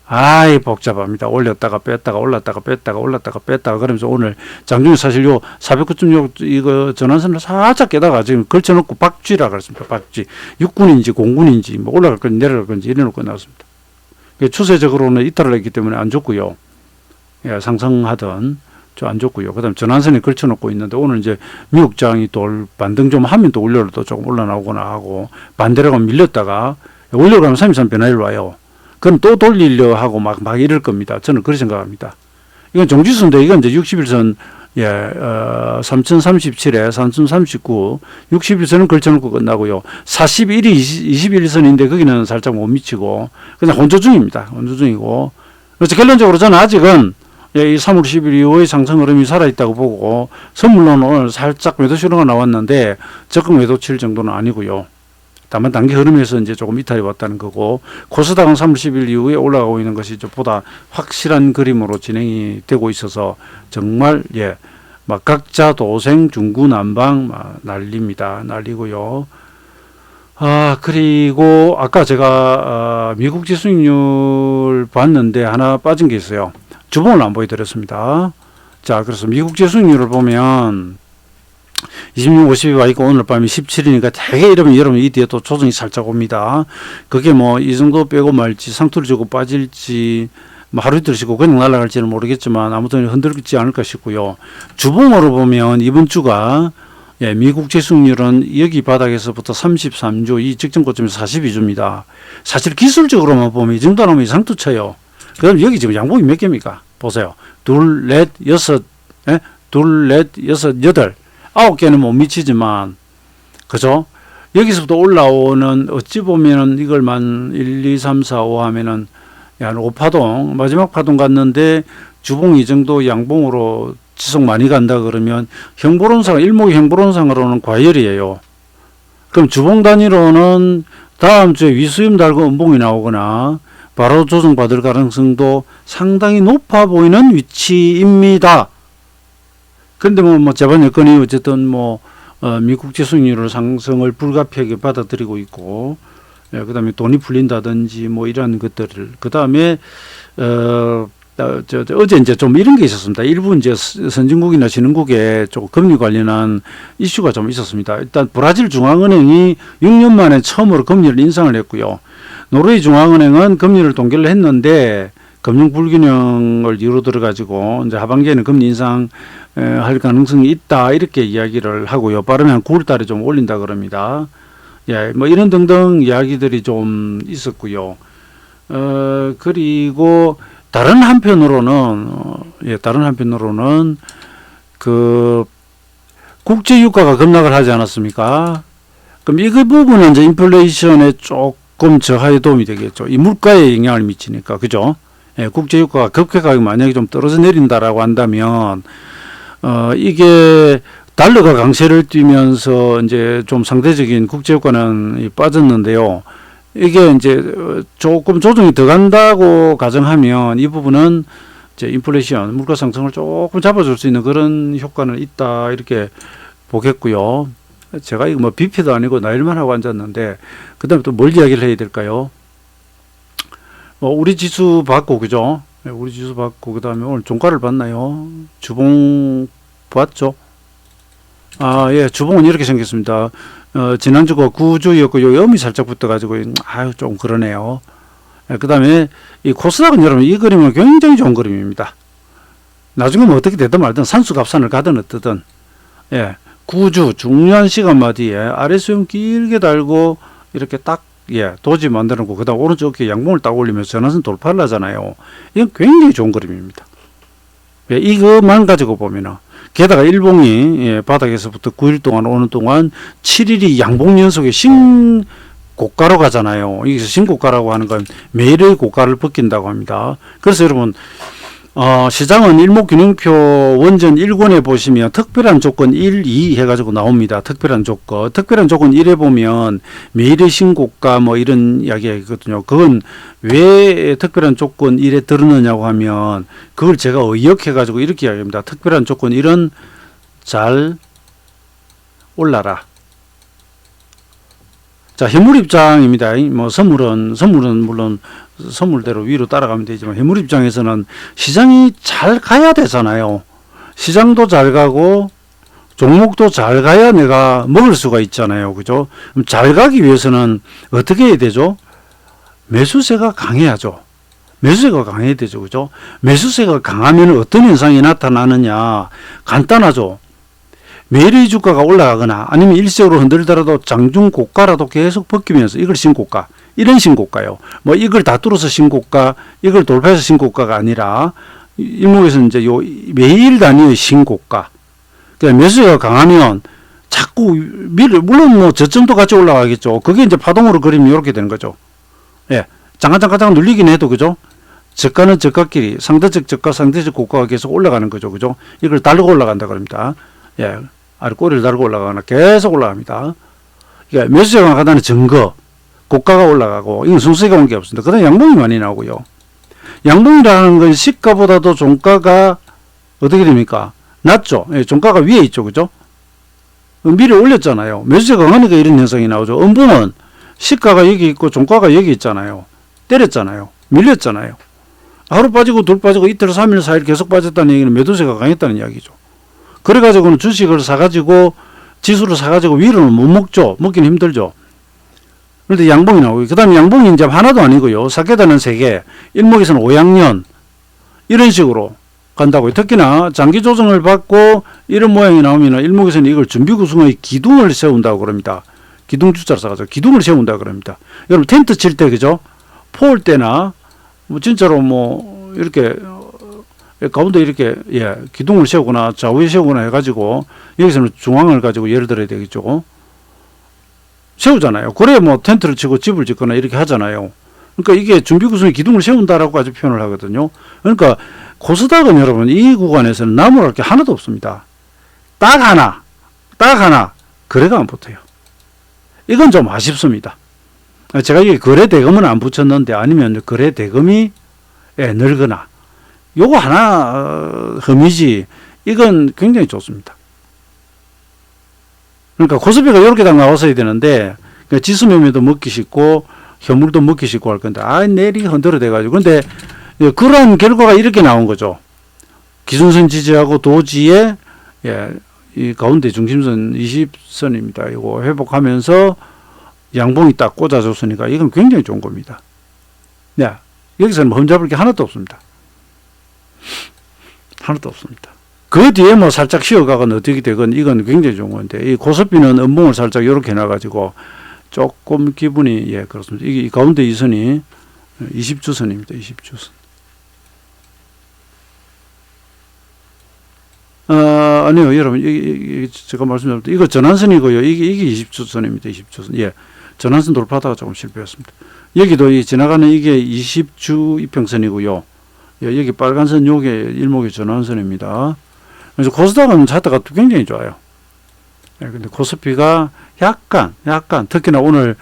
A: 아이, 복잡합니다. 올렸다가 뺐다가 올랐다가 뺐다가 올랐다가 뺐다가 그러면서 오늘 장중에 사실 요 409.6 이거 전환선을 살짝 깨다가 지금 걸쳐놓고 박쥐라 그랬습니다. 박쥐. 육군인지 공군인지 뭐 올라갈 건지 내려갈 건지 이래놓고 나왔습니다. 추세적으로는 이탈을 했기 때문에 안 좋고요. 예, 상승하던 좀 안 좋고요. 그 다음에 전환선에 걸쳐놓고 있는데, 오늘 이제 미국장이 또 반등 좀 하면 또 올려로 또 조금 올라나오거나 하고, 반대로 가면 밀렸다가 올려가면 3.3 변화일 와요. 그럼 또 돌리려 하고 막 이럴 겁니다. 저는 그렇게 생각합니다. 이건 정지수인데, 이건 이제 60일선, 예, 3037에 3039, 60일선은 걸쳐놓고 끝나고요. 41이 21선인데 거기는 살짝 못 미치고, 그냥 혼조 중입니다. 혼조 중이고. 그래서 결론적으로 저는 아직은, 예, 이 3월 10일 이후의 상승 흐름이 살아있다고 보고, 선물로는 오늘 살짝 매도 신호가 나왔는데, 적극 매도 칠 정도는 아니고요. 다만 단기 흐름에서 이제 조금 이탈이 왔다는 거고, 코스닥은 3월 10일 이후에 올라가고 있는 것이 보다 확실한 그림으로 진행이 되고 있어서, 정말, 예, 막 각자 도생, 중구난방, 난립니다. 난리고요. 그리고 아까 제가, 미국 지수익률 봤는데 하나 빠진 게 있어요. 주봉을 안 보여드렸습니다. 자, 그래서 미국 지수익률을 보면 26, 50이 와 있고 오늘 밤이 17이니까 되게 이러면 여러분 이 뒤에 또 조정이 살짝 옵니다. 그게 뭐 이 정도 빼고 말지 상투를 주고 빠질지 뭐 하루 이틀 쉬고 그냥 날아갈지는 모르겠지만 아무튼 흔들지 않을까 싶고요. 주봉으로 보면 이번 주가, 예, 미국 지수익률은 여기 바닥에서부터 33주, 이 직전 고점에서 42주입니다. 사실 기술적으로만 보면 이 정도 나오면 상투 쳐요. 그럼 여기 지금 양봉이 몇 개입니까? 보세요. 둘, 넷, 여섯, 예? 둘, 넷, 여섯, 여덟, 9개는 못 미치지만, 그죠? 여기서부터 올라오는, 어찌 보면은 이걸만 1, 2, 3, 4, 5 하면은, 한 5파동, 마지막 파동 갔는데, 주봉 이 정도 양봉으로 지속 많이 간다 그러면, 일목의 형보론상으로는 과열이에요. 그럼 주봉 단위로는 다음 주에 위수임 달고 음봉이 나오거나, 바로 조정받을 가능성도 상당히 높아 보이는 위치입니다. 그런데 재반 여건이 어쨌든 미국 지수익률 상승을 불가피하게 받아들이고 있고, 예, 그 다음에 돈이 풀린다든지 이런 것들을, 그 다음에, 어제 이제 좀 이런 게 있었습니다. 일부 이제 선진국이나 신흥국에 좀 금리 관련한 이슈가 좀 있었습니다. 일단 브라질 중앙은행이 6년 만에 처음으로 금리를 인상을 했고요. 노르웨이 중앙은행은 금리를 동결을 했는데 금융 불균형을 이유로 들어가지고 이제 하반기에는 금리 인상 할 가능성이 있다 이렇게 이야기를 하고요. 빠르면 한 9월 달에 좀 올린다 그럽니다. 예, 이런 등등 이야기들이 좀 있었고요. 그리고 다른 한편으로는 그 국제 유가가 급락을 하지 않았습니까? 그럼 이 부분은 이제 인플레이션에 조금 저하에 도움이 되겠죠. 이 물가에 영향을 미치니까, 그죠? 예, 국제 유가가 급격하게 만약에 좀 떨어져 내린다라고 한다면, 이게 달러가 강세를 띠면서 이제 좀 상대적인 국제 유가는 빠졌는데요. 이게 이제 조금 조정이 더 간다고 가정하면 이 부분은 이제 인플레이션, 물가 상승을 조금 잡아줄 수 있는 그런 효과는 있다 이렇게 보겠고요. 제가 이거 뭐 BP도 아니고 나일만 하고 앉았는데, 그 다음에 또 뭘 이야기를 해야 될까요? 우리 지수 받고, 그죠? 우리 지수 받고, 그 다음에 오늘 종가를 봤나요? 주봉 봤죠? 예, 주봉은 이렇게 생겼습니다. 지난주가 9주였고, 요 염이 살짝 붙어가지고, 좀 그러네요. 그 다음에 이 코스닥은 여러분, 이 그림은 굉장히 좋은 그림입니다. 나중에 뭐 어떻게 되든 말든 산수갑산을 가든 어떠든, 예, 9주 중요한 시간마 뒤에 아래 수렴 길게 달고, 이렇게 딱, 예, 도지 만들어 놓고, 그 다음 오른쪽 어깨에 양봉을 딱 올리면서 전환선 돌파를 하잖아요. 이건 굉장히 좋은 그림입니다. 예, 이것만 가지고 보면은, 게다가 일봉이, 예, 바닥에서부터 9일 동안 오는 동안 7일이 양봉 연속의 신고가로 가잖아요. 여기서 신고가라고 하는 건 매일의 고가를 벗긴다고 합니다. 그래서 여러분, 시장은 일목균형표 원전 1권에 보시면 특별한 조건 1, 2 해가지고 나옵니다. 특별한 조건. 특별한 조건 1에 보면 매일의 신고가 뭐 이런 이야기가 있거든요. 그건 왜 특별한 조건 1에 들었느냐고 하면 그걸 제가 의역해가지고 이렇게 이야기합니다. 특별한 조건 1은 잘 올라라. 자, 현물 입장입니다. 뭐 선물은 물론 선물대로 위로 따라가면 되지만 현물 입장에서는 시장이 잘 가야 되잖아요. 시장도 잘 가고 종목도 잘 가야 내가 먹을 수가 있잖아요. 그죠? 그럼 잘 가기 위해서는 어떻게 해야 되죠? 매수세가 강해야죠. 매수세가 강해야 되죠. 그죠? 매수세가 강하면 어떤 현상이 나타나느냐? 간단하죠. 매일의 주가가 올라가거나 아니면 일시적으로 흔들더라도 장중 고가라도 계속 벗기면서 이걸 신고가, 이런 신고가요. 뭐 이걸 다 뚫어서 신고가, 이걸 돌파해서 신고가가 아니라 일목에서는 이제 요 매일 단위의 신고가. 그러니까 매수가 강하면 자꾸 물론 뭐 저점도 같이 올라가겠죠. 그게 이제 파동으로 그리면 이렇게 되는 거죠. 예, 잠깐 눌리긴 해도 그죠. 저가는 저가끼리 상대적 저가, 상대적 고가가 계속 올라가는 거죠. 그죠. 이걸 달고 올라간다 그럽니다. 예, 아래 꼬리를 달고 올라가거나 계속 올라갑니다. 그러니까 매수세가 강하다는 증거, 고가가 올라가고, 이건 순수세가 온 게 없습니다. 그 다음에 양봉이 많이 나오고요. 양봉이라는 건 시가보다도 종가가 어떻게 됩니까? 낮죠? 예, 종가가 위에 있죠. 그죠? 미래 올렸잖아요. 매수세가 강하니까 이런 현상이 나오죠. 음봉은 시가가 여기 있고 종가가 여기 있잖아요. 때렸잖아요. 밀렸잖아요. 하루 빠지고 둘 빠지고 이틀, 3일, 4일 계속 빠졌다는 얘기는 매도세가 강했다는 이야기죠. 그래가지고는 주식을 사가지고 지수를 사가지고 위로는 못 먹죠. 먹기는 힘들죠. 그런데 양봉이 나오고, 그 다음에 양봉이 이제 하나도 아니고요. 4계단은 3개, 일목에서는 5양년, 이런 식으로 간다고요. 특히나 장기 조정을 받고 이런 모양이 나오면 일목에서는 이걸 준비구성의 기둥을 세운다고 그럽니다. 기둥 주자를 써가지고 기둥을 세운다고 그럽니다. 여러분 텐트 칠 때, 그죠? 포올 때나, 뭐 진짜로 뭐, 이렇게, 가운데 이렇게, 예, 기둥을 세우거나 좌우에 세우거나 해가지고, 여기서는 중앙을 가지고 예를 들어야 되겠죠. 세우잖아요. 그래 뭐 텐트를 치고 집을 짓거나 이렇게 하잖아요. 그러니까 이게 준비구성의 기둥을 세운다라고 아주 표현을 하거든요. 그러니까 코스닥은 여러분 이 구간에서는 나무랄 게 하나도 없습니다. 딱 하나 거래가 안 붙어요. 이건 좀 아쉽습니다. 제가 이게 거래 대금은 안 붙였는데 아니면 거래 대금이, 예, 늘거나 요거 하나 흠이지, 이건 굉장히 좋습니다. 그러니까 코스피가 이렇게 딱 나왔어야 되는데, 그러니까 지수 매매도 먹기 쉽고 현물도 먹기 쉽고 할 건데, 내리 흔들어 대가지고. 근데 그런 결과가 이렇게 나온 거죠. 기준선 지지하고 도지에, 예, 이 가운데 중심선 20선입니다. 이거 회복하면서 양봉이 딱 꽂아줬으니까 이건 굉장히 좋은 겁니다. 네, 여기서는 뭐 흠잡을 게 하나도 없습니다. 하나도 없습니다. 그 뒤에 뭐 살짝 쉬어가건 어떻게 되건 이건 굉장히 좋은 건데, 이 고스피는 음봉을 살짝 이렇게 해놔가지고 조금 기분이, 예, 그렇습니다. 이게 이 가운데 이 선이 20주선입니다. 20주선. 아니요, 여러분, 이게 제가 말씀드렸던 이거 전환선이고요. 이게 20주선입니다. 20주선. 예. 전환선 돌파하다가 조금 실패했습니다. 여기도 이 지나가는 이게 20주 이평선이고요. 예, 여기 빨간 선 요게 일목의 전환선입니다. 그래서 코스닥은 차트가 굉장히 좋아요. 예, 근데 코스피가 약간 특히나 오늘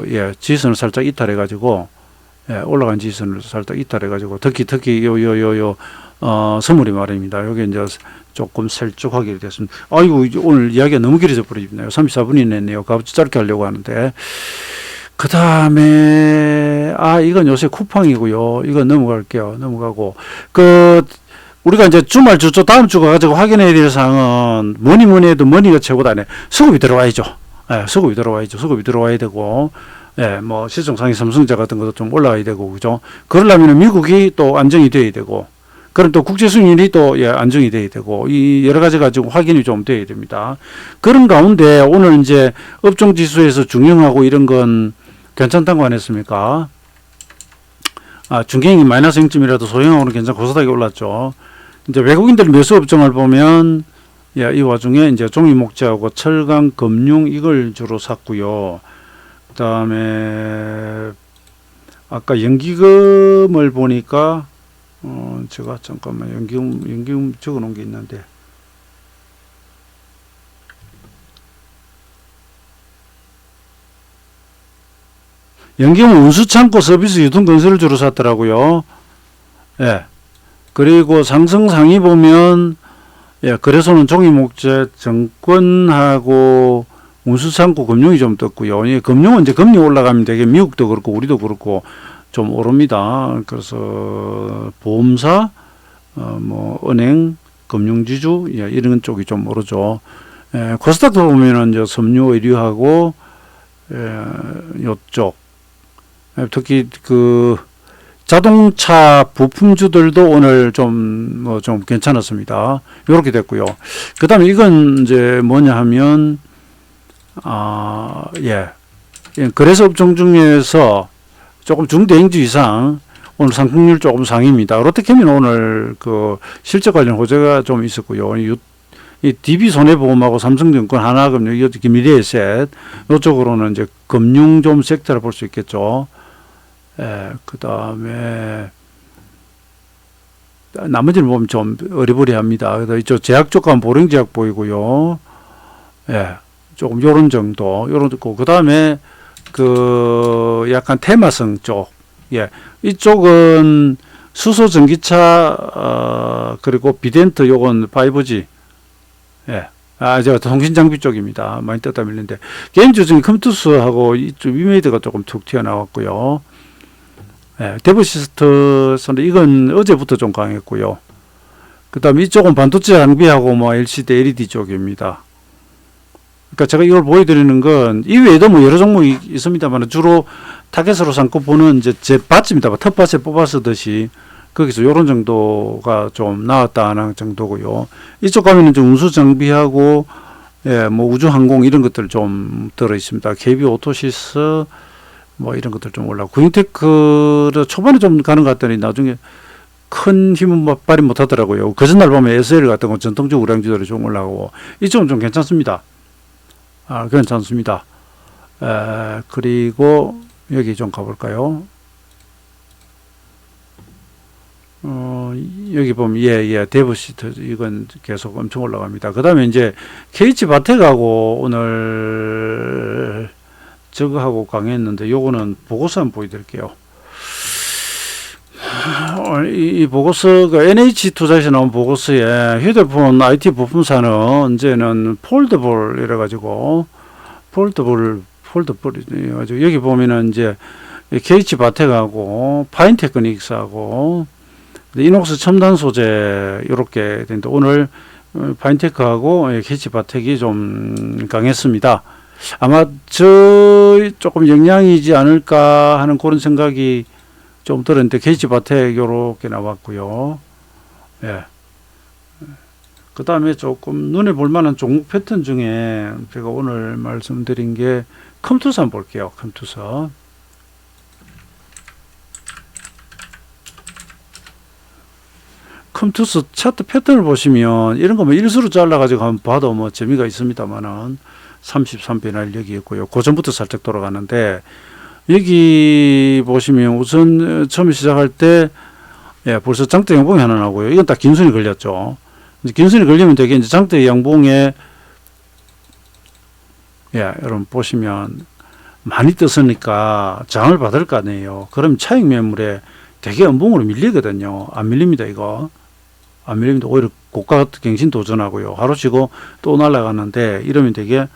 A: 예, 지선을 살짝 이탈해 가지고, 예, 올라간 지선을 살짝 이탈해 가지고 특히 선물이 말입니다. 여기 이제 조금 sel쭉하게 됐습니다. 아이고, 오늘 이야기가 너무 길어져 버리네요. 34분이 냈네요. 값없이 짧게 하려고 하는데. 그 다음에, 이건 요새 쿠팡이고요. 이건 넘어갈게요. 넘어가고. 우리가 이제 주말 주초 다음 주가 가지고 확인해야 될 사항은 뭐니 해도 머니가 최고다네. 수급이 들어와야죠. 예, 수급이 들어와야죠. 수급이 들어와야 되고, 예, 뭐, 시총상위 삼성자 같은 것도 좀 올라와야 되고, 그죠? 그러려면 미국이 또 안정이 돼야 되고, 그럼 또 국제 수익률이 또, 예, 안정이 돼야 되고, 이 여러 가지 가지고 확인이 좀 돼야 됩니다. 그런 가운데 오늘 이제 업종 지수에서 중형하고 이런 건 괜찮다고 안 했습니까? 중경이 마이너스 0점이라도 소형하고는 괜찮고 고스닥이 올랐죠. 이제 외국인들 매수 업종을 보면, 예, 이 와중에 이제 종이목재하고 철강, 금융 이걸 주로 샀고요. 그 다음에 아까 연기금을 보니까 제가 잠깐만 연기금 적어 놓은 게 있는데 연기금 운수창고 서비스 유통건설을 주로 샀더라고요. 예. 그리고 상승 상위 보면, 예, 거래소는 종이목재, 정권하고 운수창고 금융이 좀 떴고요. 예, 금융은 이제 금리 올라가면 되게 미국도 그렇고 우리도 그렇고 좀 오릅니다. 그래서 보험사, 뭐 은행, 금융지주, 예, 이런 쪽이 좀 오르죠. 예, 코스닥도 보면은 이제 섬유, 의류하고, 요쪽, 특히 자동차 부품주들도 오늘 좀 괜찮았습니다. 이렇게 됐고요. 그 다음에 이건 이제 뭐냐 하면, 예. 거래소 업종 중에서 조금 중대형주 이상, 오늘 상승률 조금 상입니다. 롯데케미는 오늘 실적 관련 호재가 좀 있었고요. 이 DB손해보험하고 삼성증권, 하나금융, 미래에셋, 이쪽으로는 이제 금융 좀 섹터를 볼 수 있겠죠. 예, 그 다음에, 나머지는 보면 좀 어리버리합니다. 그래서 이쪽 제약 쪽과 보령제약 보이고요. 예, 조금 요런 정도, 그 다음에 약간 테마성 쪽, 예, 이쪽은 수소 전기차, 그리고 비덴트 요건 5G, 예. 제가 통신장비 쪽입니다. 많이 떴다 밀리는데. 게임주 중에 컴투스하고 이쪽 위메이드가 조금 툭 튀어나왔고요. 예. 데브시스트는 이건 어제부터 좀 강했고요. 그 다음에 이쪽은 반도체 장비하고 뭐 LCD, LED 쪽입니다. 그러니까 제가 이걸 보여드리는 건 이외에도 뭐 여러 종목이 있습니다만 주로 타겟으로 삼고 보는 이제 제 밭입니다. 텃밭에 뽑아 쓰듯이 거기서 요런 정도가 좀 나왔다는 정도고요. 이쪽 가면은 좀 운수 장비하고, 예, 뭐 우주항공 이런 것들 좀 들어 있습니다. KB 오토시스 뭐 이런 것들 좀 올라가고, 구인테크를 초반에 좀 가는 것 같더니 나중에 큰 힘은 발휘 못 하더라고요. 그 전날 보면 SL 같은 거 전통적 우량주들이 좀 올라가고, 이쪽은 좀 괜찮습니다. 괜찮습니다. 그리고 여기 좀 가볼까요? 여기 보면, 데브시트, 이건 계속 엄청 올라갑니다. 그 다음에 이제, KH바텍하고 오늘 저거하고 강했는데, 요거는 보고서 한번 보여드릴게요. 이 보고서가 NH 투자에서 나온 보고서에 휴대폰 IT 부품사는 이제는 폴더블 이래가지고, 폴더블이 여기 보면은 이제, KH바텍하고, 파인테크닉스하고, 이녹스 첨단 소재 이렇게 되는데 오늘 파인테크하고 KH바텍이 좀 강했습니다. 아마 조금 영향이지 않을까 하는 그런 생각이 좀 들었는데 KH바텍 이렇게 나왔고요. 예. 그 다음에 조금 눈에 볼 만한 종목 패턴 중에 제가 오늘 말씀드린 게 컴투사 한번 볼게요. 컴투사. 컴투스 차트 패턴을 보시면 이런 거 뭐 일수로 잘라가지고 한번 봐도 뭐 재미가 있습니다만은 33배날 여기 있고요. 그 전부터 살짝 돌아가는데 여기 보시면 우선 처음에 시작할 때 벌써 장대 양봉이 하나 나오고요. 이건 딱 긴순이 걸렸죠. 이제 긴순이 걸리면 되게 이제 장대 양봉에 여러분 보시면 많이 떴으니까 장을 받을 거 아니에요. 그럼 차익 매물에 되게 음봉으로 밀리거든요. 안 밀립니다, 이거. 안 밀립니다. 오히려 고가 갱신 도전하고요. 하루 쉬고 또 날아가는데 이러면 되게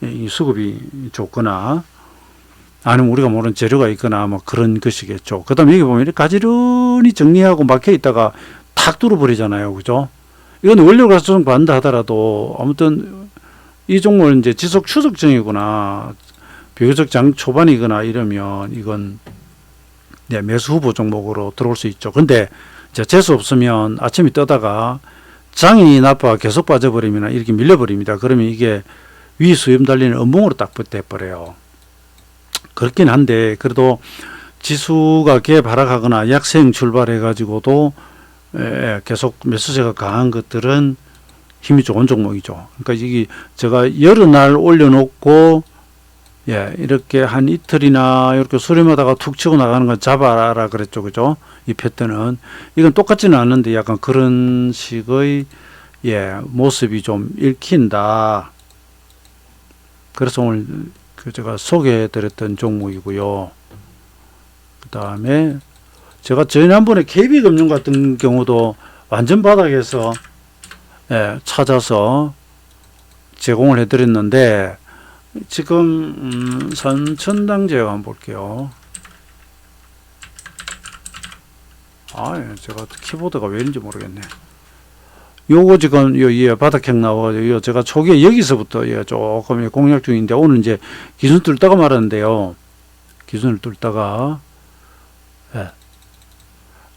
A: 이 수급이 좋거나 아니면 우리가 모르는 재료가 있거나 뭐 그런 것이겠죠. 그 다음에 여기 보면 이렇게 가지런히 정리하고 막혀 있다가 탁 뚫어버리잖아요. 그죠? 이건 원료가 조정 받는다 하더라도 아무튼 이 종목은 이제 지속 추적증이구나. 비교적 장 초반이거나 이러면 이건 네, 매수 후보 종목으로 들어올 수 있죠. 근데 재수 없으면 아침에 떠다가 장이 나빠 계속 빠져버리면 이렇게 밀려버립니다. 그러면 이게 위 수렴 달리는 음봉으로 딱 돼버려요. 그렇긴 한데 그래도 지수가 개발하거나 약세형 출발해가지고도 계속 매수세가 강한 것들은 힘이 좋은 종목이죠. 그러니까 이게 제가 여러 날 올려놓고 이렇게 한 이틀이나 이렇게 수렴하다가 툭 치고 나가는 건 잡아라 그랬죠. 그죠? 이 패턴은. 이건 똑같지는 않은데 약간 그런 식의 모습이 좀 읽힌다. 그래서 오늘 제가 소개해드렸던 종목이고요. 그 다음에 제가 지난번에 KB금융 같은 경우도 완전 바닥에서 찾아서 제공을 해드렸는데 지금 선천당제가 한번 볼게요. 제가 키보드가 왜 이런지 모르겠네. 요거 지금 바닥형 나와가지고 제가 초기에 여기서부터 조금 공략 중인데 오늘 이제 기준 뚫다가 말았는데요. 기준을 뚫다가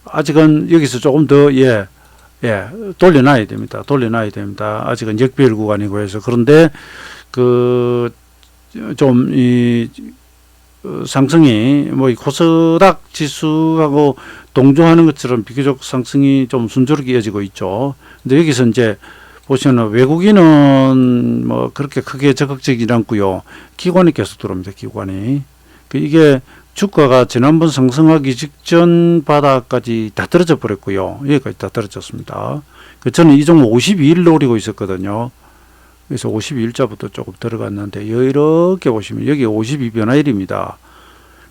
A: 아직은 여기서 조금 더 돌려놔야 됩니다. 아직은 역배열 구간이고 해서 그런데 이 상승이 이 코스닥 지수하고 동조하는 것처럼 비교적 상승이 좀 순조롭게 이어지고 있죠. 근데 여기서 이제 보시면 외국인은 그렇게 크게 적극적이지 않고요. 기관이 계속 들어옵니다. 기관이. 이게 주가가 지난번 상승하기 직전 바닥까지 다 떨어져 버렸고요. 여기까지 다 떨어졌습니다. 저는 이 종목 52일 노리고 있었거든요. 그래서 52일자부터 조금 들어갔는데 이렇게 보시면 여기 52 변화일입니다.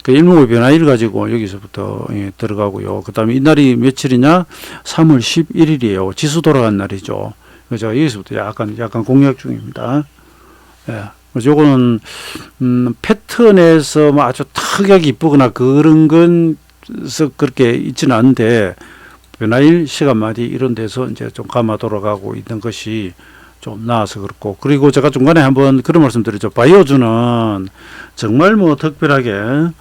A: 그 일목의 변화일 가지고 여기서부터 들어가고요. 그 다음에 이날이 며칠이냐? 3월 11일이에요. 지수 돌아간 날이죠. 그래서 여기서부터 약간 공략 중입니다. 그래서 요거는 패턴에서 아주 특이하게 이쁘거나 그런 건 그렇게 있지는 않은데 변화일 시간마디 이런 데서 이제 좀 감아 돌아가고 있는 것이 좀 나아서 그렇고, 그리고 제가 중간에 한번 그런 말씀 드렸죠. 바이오주는 정말 특별하게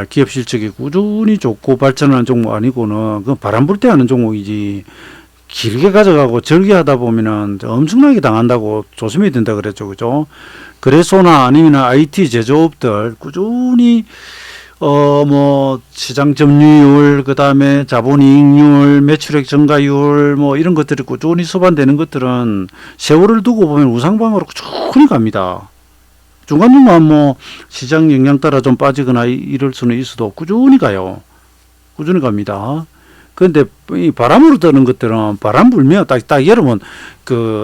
A: 기업 실적이 꾸준히 좋고 발전하는 종목 아니고는 그 바람 불 때 하는 종목이지 길게 가져가고 절개하다 보면은 엄청나게 당한다고 조심해야 된다 그랬죠. 그죠? 그래서나 아니면 IT 제조업들 꾸준히 시장 점유율, 그 다음에 자본이익률, 매출액 증가율, 이런 것들이 꾸준히 수반되는 것들은 세월을 두고 보면 우상방으로 꾸준히 갑니다. 중간중간 시장 영향 따라 좀 빠지거나 이럴 수는 있어도 꾸준히 가요. 꾸준히 갑니다. 그런데 이 바람으로 뜨는 것들은 바람 불면 딱 여러분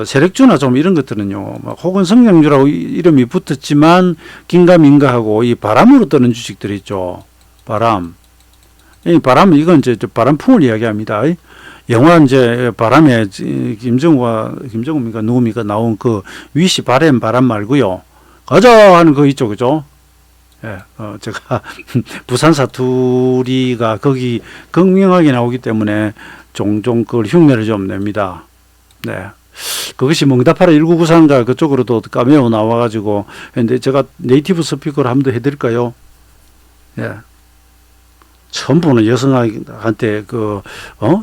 A: 세력주나 좀 이런 것들은요, 혹은 성장주라고 이름이 붙었지만 긴가민가하고 이 바람으로 뜨는 주식들이 있죠. 이 바람 이건 이제 바람풍을 이야기합니다. 영화 이제 바람에 김정우가 누굽니까 나온 그 위시 바람 말고요. 가자 하는 거 있죠, 그죠? 제가 부산 사투리가 거기 극명하게 나오기 때문에 종종 그걸 흉내를 좀 냅니다. 그것이 응답하라 1994인가 그쪽으로도 까메오 나와가지고, 근데 제가 네이티브 스피커로 한번 더 해드릴까요? 처음 보는 여성한테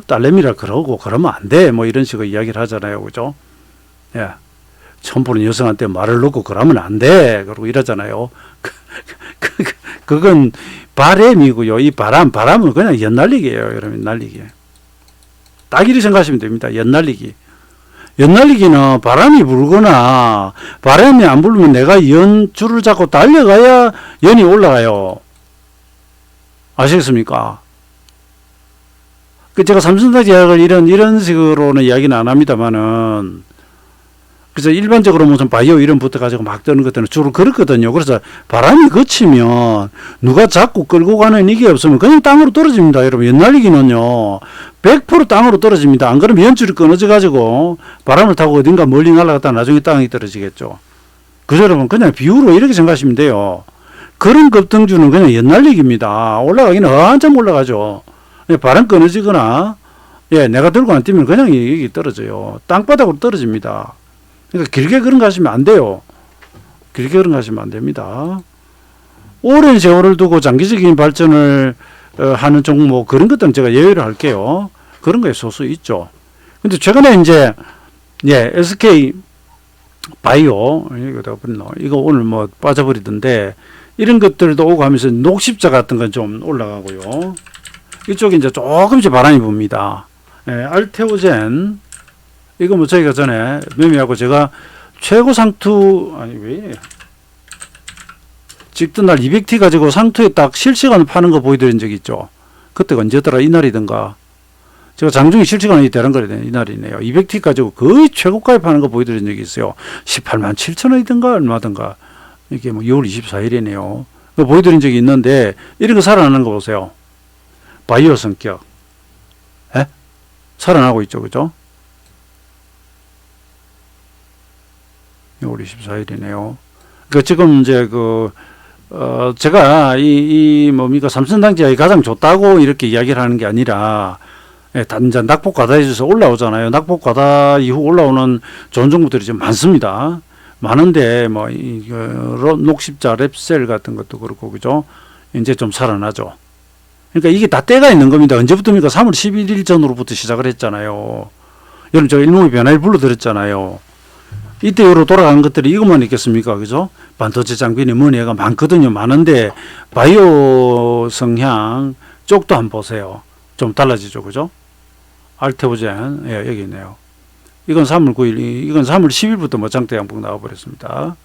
A: 딸내미라 그러고 그러면 안 돼. 이런 식으로 이야기를 하잖아요. 그죠? 처음 보는 여성한테 말을 놓고 그러면 안 돼. 그러고 이러잖아요. 그건 바람이고요. 이 바람은 그냥 연날리기예요. 여러분, 날리기. 딱 이렇게 생각하시면 됩니다. 연날리기는 바람이 불거나 바람이 안 불면 내가 줄을 잡고 달려가야 연이 올라가요. 아시겠습니까? 제가 삼성전자 제약을 이런 식으로는 이야기는 안 합니다만은, 그래서 일반적으로 무슨 바이오 이름 붙어가지고 막 뜨는 것들은 주로 그렇거든요. 그래서 바람이 그치면 누가 자꾸 끌고 가는 이게 없으면 그냥 땅으로 떨어집니다. 여러분, 연날리기는요 100% 땅으로 떨어집니다. 안 그러면 연줄이 끊어져 가지고 바람을 타고 어딘가 멀리 날아갔다 나중에 땅에 떨어지겠죠. 그래서 여러분, 그냥 비유로 이렇게 생각하시면 돼요. 그런 급등주는 그냥 연날리기입니다. 올라가기는 한참 올라가죠. 바람 끊어지거나 내가 들고 안 뛰면 그냥 여기 떨어져요. 땅바닥으로 떨어집니다. 그러니까 길게 그런 거 하시면 안 돼요. 길게 그런 거 하시면 안 됩니다. 오랜 세월을 두고 장기적인 발전을 하는 종목, 그런 것들은 제가 예외를 할게요. 그런 거에 소수 있죠. 근데 최근에 이제 SK 바이오 이거 오늘 뭐 빠져버리던데, 이런 것들도 오고 하면서 녹십자 같은 건 좀 올라가고요. 이쪽에 이제 조금씩 바람이 붑니다. 알테오젠, 이거 뭐 저희가 전에 매매하고 제가 최고 상투, 아니 왜 이래, 찍던 날 200T 가지고 상투에 딱 실시간을 파는 거 보여드린 적 있죠. 그때가 언제더라, 이날이던가. 제가 장중에 실시간이 되는 거래요. 이날이네요. 200T 가지고 거의 최고가에 파는 거 보여드린 적이 있어요. 18만 7천 원이던가 얼마던가. 이게 뭐 6월 24일이네요. 보여드린 적이 있는데, 이런 거 살아나는 거 보세요. 바이오 성격. 살아나고 있죠. 그죠? 6월 24일이네요. 그 지금 이제 제가 뭡니까, 삼성단지가 가장 좋다고 이렇게 이야기를 하는 게 아니라, 단자 낙폭 과다해져서 올라오잖아요. 낙폭 과다 이후 올라오는 좋은 종목들이 좀 많습니다. 많은데 뭐 녹십자, 랩셀 같은 것도 그렇고, 그죠? 이제 좀 살아나죠. 그러니까 이게 다 때가 있는 겁니다. 언제부터입니까? 3월 11일 전으로부터 시작을 했잖아요. 여러분, 저 일목의 변화를 불러드렸잖아요. 이때로 돌아가는 것들이 이것만 있겠습니까? 그죠? 반도체 장비니 뭐니 해가 많거든요. 많은데 바이오 성향 쪽도 한번 보세요. 좀 달라지죠. 그죠? 알테오젠, 여기 있네요. 이건 3월 9일, 이건 3월 10일부터 뭐 장대 양봉 나와버렸습니다.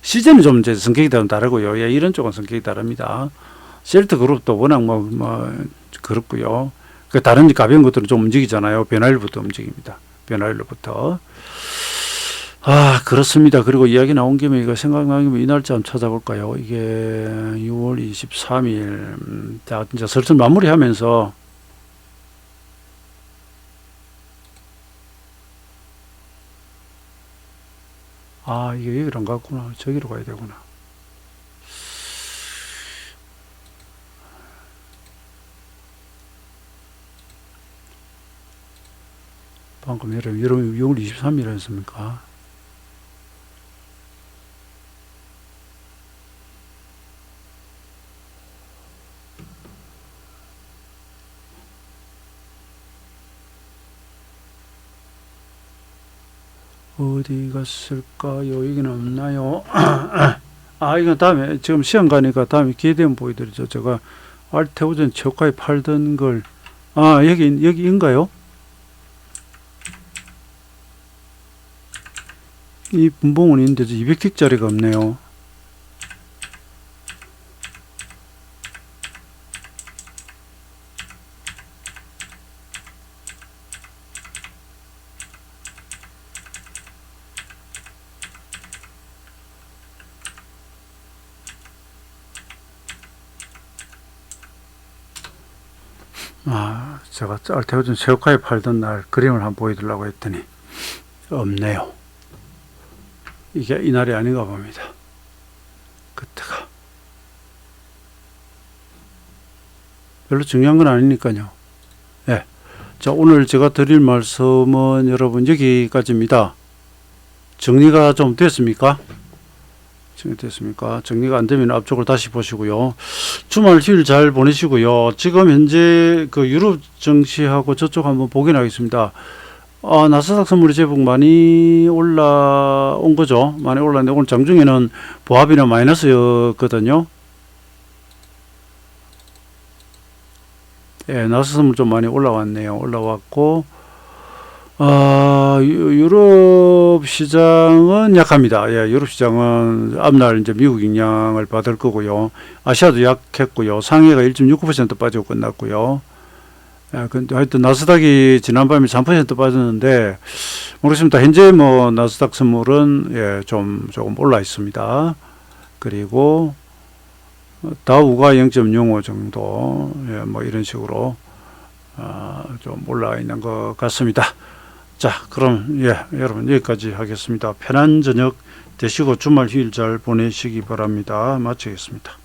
A: 시즌은 좀 이제 성격이 다르고요. 이런 쪽은 성격이 다릅니다. 셀트 그룹도 워낙 그렇고요. 그 다른 가벼운 것들은 좀 움직이잖아요. 변화일부터 움직입니다. 변화일로부터. 그렇습니다. 그리고 이야기 나온 김에 이거 생각나는 김에 이 날짜 한번 찾아볼까요? 이게 6월 23일. 자, 이제 슬슬 마무리하면서 이게 여기로 안 갔구나. 저기로 가야 되구나. 방금 여러분 6월 23일 했습니까? 어디 갔을까요? 여기는 없나요? 이건 다음에, 지금 시간 가니까 다음에 기회 되면 보여드리죠. 제가 알테오젠 최고가에 팔던 걸, 여기인가요? 이 분봉은 있는데 200틱짜리가 없네요. 제가 알테오젠 최고가에 팔던 날 그림을 한번 보여드리려고 했더니 없네요. 이게 이날이 아닌가 봅니다. 그때가 별로 중요한 건 아니니까요. 자, 오늘 제가 드릴 말씀은 여러분 여기까지입니다. 정리가 좀 됐습니까? 정리가 안 되면 앞쪽을 다시 보시고요. 주말 휴일 잘 보내시고요. 지금 현재 유럽 증시하고 저쪽 한번 보긴 하겠습니다. 나스닥 선물이 제법 많이 올라온 거죠. 많이 올랐는데 오늘 장중에는 보합이나 마이너스였거든요. 나스닥 선물 좀 많이 올라왔네요. 올라왔고, 유럽 시장은 약합니다. 유럽 시장은 앞날 이제 미국 영향을 받을 거고요. 아시아도 약했고요. 상해가 1.69% 빠지고 끝났고요. 근데 하여튼 나스닥이 지난밤에 3% 빠졌는데 모르겠습니다. 현재 뭐 나스닥 선물은 조금 올라 있습니다. 그리고 다우가 0.05 정도 뭐 이런 식으로 좀 올라와 있는 것 같습니다. 자, 그럼 여러분 여기까지 하겠습니다. 편한 저녁 되시고 주말 휴일 잘 보내시기 바랍니다. 마치겠습니다.